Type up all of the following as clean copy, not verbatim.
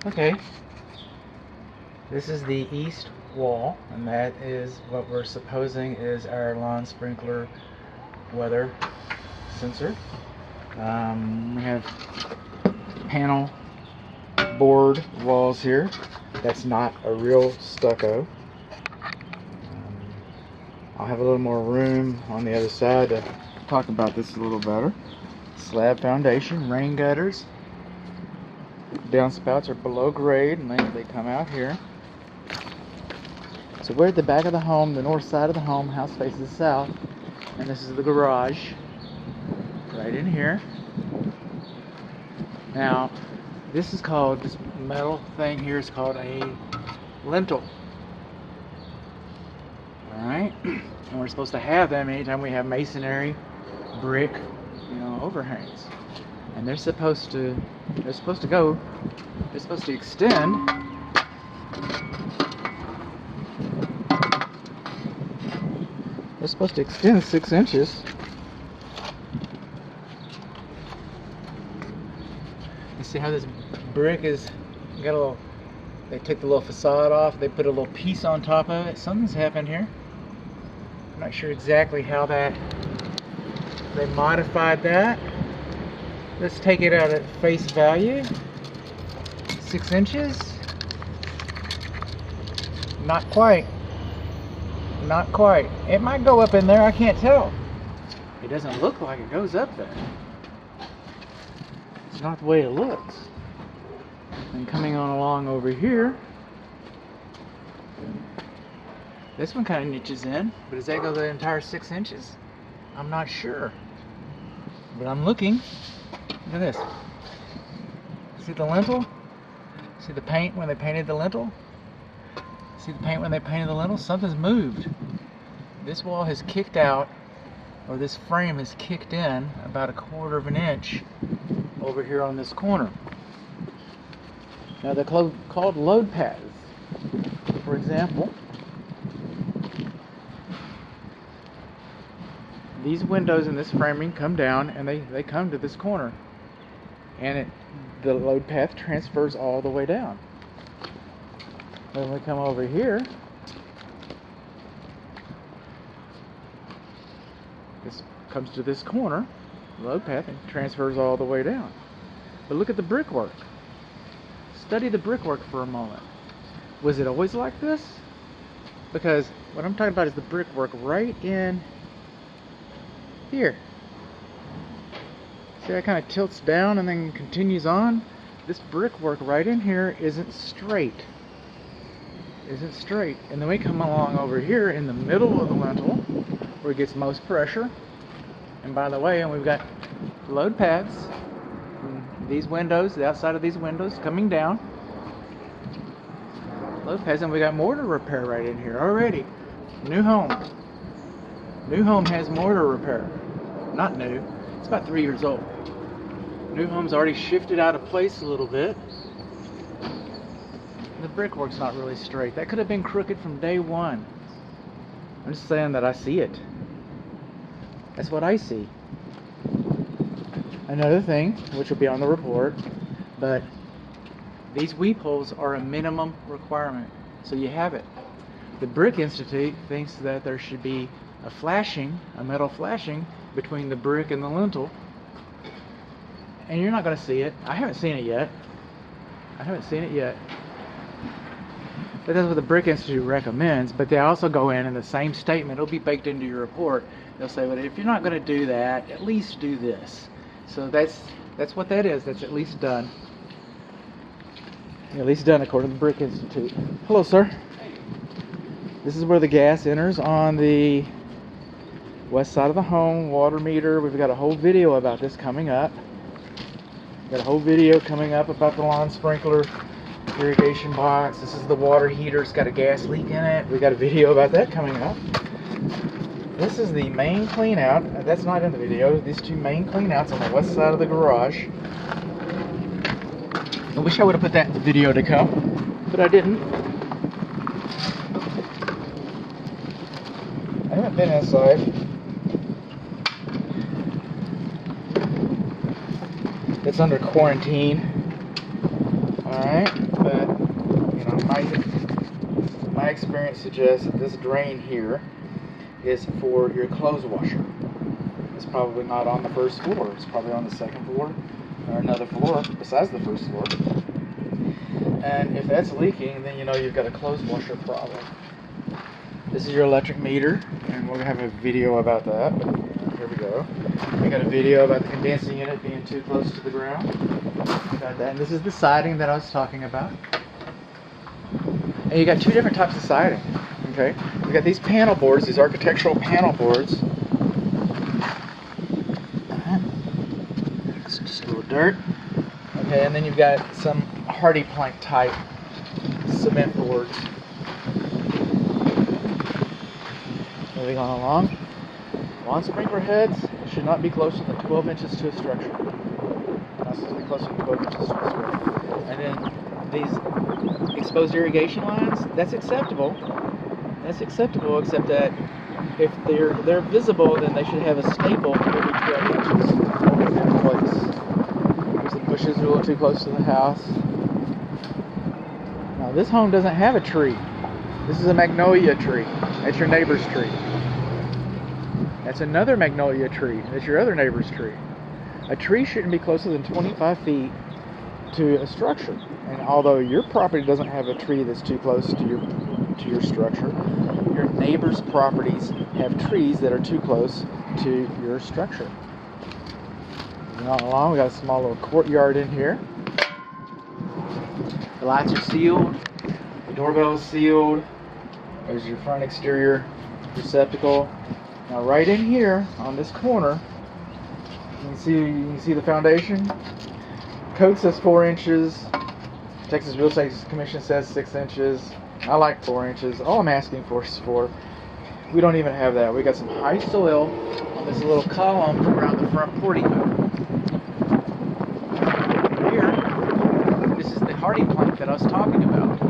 Okay, this is the east wall, and that is what we're supposing is our lawn sprinkler weather sensor. We have panel board walls here. That's not a real stucco. I'll have a little more room on the other side to talk about this a little better. Slab foundation, rain gutters. Downspouts are below grade and they come out here. So we're at the back of the home, the north side of the home. House faces south, and this is the garage right in here. Now, this metal thing here is called a lintel. Alright? And we're supposed to have them anytime we have masonry, brick, overhangs. And they're supposed to extend They're supposed to extend 6 inches. You see how this brick is got a little, they took the little facade off, they put a little piece on top of it. Something's happened here. I'm not sure exactly how they modified that. Let's take it out at face value. 6 inches. Not quite. Not quite. It might go up in there, I can't tell. It doesn't look like it goes up there. It's not the way it looks. And coming on along over here, this one kind of niches in, but does that go the entire 6 inches? I'm not sure. But I'm looking. Look at this. See the lintel? See the paint when they painted the lintel? See the paint when they painted the lintel? Something's moved. This wall has kicked out, or this frame has kicked in about 1/4 of an inch over here on this corner. Now they're called load pads. For example, these windows in this framing come down and they come to this corner. And the load path transfers all the way down. When we come over here, this comes to this corner, load path, and transfers all the way down. But look at the brickwork. Study the brickwork for a moment. Was it always like this? Because what I'm talking about is the brickwork right in here. See, that kind of tilts down and then continues on. This brickwork right in here isn't straight. And then we come along over here in the middle of the lintel where it gets most pressure. And by the way, we've got load pads from these windows, the outside of these windows coming down. Load pads, and we got mortar repair right in here already. New home. New home has mortar repair. Not new. It's about 3 years old. New home's already shifted out of place a little bit. The brickwork's not really straight. That could have been crooked from day one. I'm just saying that I see it. That's what I see. Another thing, which will be on the report, but these weep holes are a minimum requirement. So you have it. The Brick Institute thinks that there should be a metal flashing between the brick and the lintel. And you're not going to see it. I haven't seen it yet. But that's what the Brick Institute recommends, but they also go in the same statement, it'll be baked into your report. They'll say, well, if you're not going to do that, at least do this. So that's what that is. That's at least done. At least done according to the Brick Institute. Hello, sir. Hey. This is where the gas enters on the west side of the home, water meter. We've got a whole video about this coming up. Got a whole video coming up about the lawn sprinkler irrigation box. This is the water heater. It's got a gas leak in it. We got a video about that coming up. This is the main clean out. That's not in the video. These two main clean outs on the west side of the garage. I wish I would have put that in the video to come, but I didn't. I haven't been inside. It's under quarantine. Alright. My experience suggests that this drain here is for your clothes washer. It's probably not on the first floor. It's probably on the second floor or another floor besides the first floor. And if that's leaking, then you know you've got a clothes washer problem. This is your electric meter, and we're gonna have a video about that. Here we go. We got a video about the condensing unit being too close to the ground. Got that. And this is the siding that I was talking about. And you got two different types of siding. Okay, we got these panel boards, these architectural panel boards. It's just a little dirt. Okay, and then you've got some hardy plank type cement boards. Moving on along. Lawn sprinkler heads should not be closer than 12 inches to a structure. Not supposed to be closer than 12 inches to a structure. And then these exposed irrigation lines, that's acceptable. That's acceptable, except that if they're visible, then they should have a staple every 12 inches holding them in place. The bushes are a little too close to the house. Now this home doesn't have a tree. This is a magnolia tree. That's your neighbor's tree. That's another magnolia tree. That's your other neighbor's tree. A tree shouldn't be closer than 25 feet to a structure. And although your property doesn't have a tree that's too close to your structure, your neighbor's properties have trees that are too close to your structure. Moving on along, we got a small little courtyard in here. The lights are sealed. The doorbell is sealed. There's your front exterior receptacle. Now right in here on this corner, you can see the foundation. Code says 4 inches. Texas Real Estate Commission says 6 inches. I like 4 inches. All I'm asking for is 4. We don't even have that. We got some high soil on this little column around the front portico. Here, this is the hardy plank that I was talking about.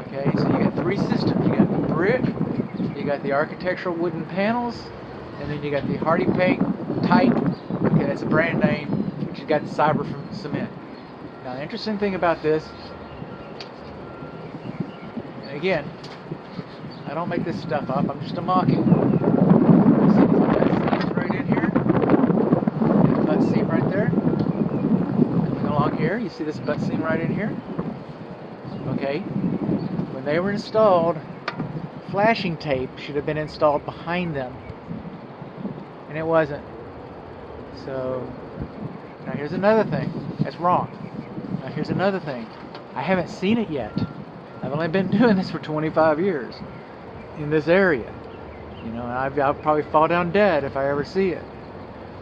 Okay, so you got 3 systems. You got the brick, you got the architectural wooden panels, and then you got the hardy plank type. Okay, that's a brand name, but you got the cyber from cement. Now the interesting thing about this, and again, I don't make this stuff up, I'm just a mocking. You see this butt seam right in here? This butt seam right there? Coming along here, you see this butt seam right in here? Okay, when they were installed, flashing tape should have been installed behind them, and it wasn't. So now here's another thing that's wrong. Now here's another thing, I haven't seen it yet. I've only been doing this for 25 years in this area, you know, and I'll probably fall down dead if I ever see it.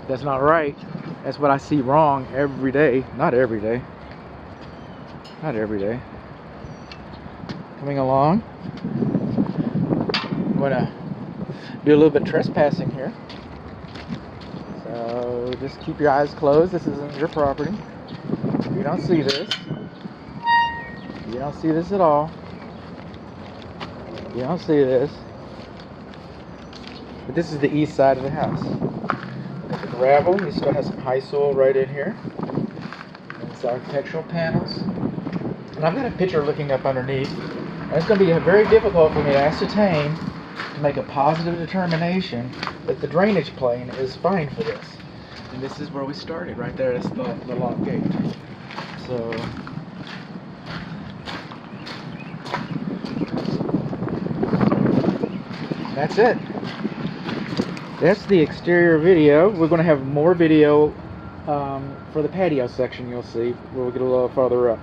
That's not right. That's what I see wrong every day. Not every day. Not every day. Coming along, I'm gonna do a little bit of trespassing here. So just keep your eyes closed. This isn't your property. You don't see this. You don't see this at all. You don't see this. But this is the east side of the house. Got the gravel. You still have some high soil right in here. And it's architectural panels. And I've got a picture looking up underneath. And it's going to be very difficult for me to ascertain, to make a positive determination that the drainage plane is fine for this. And this is where we started, right there. That's the lock gate. So that's it. That's the exterior video. We're going to have more video for the patio section, you'll see, where we get a little farther up.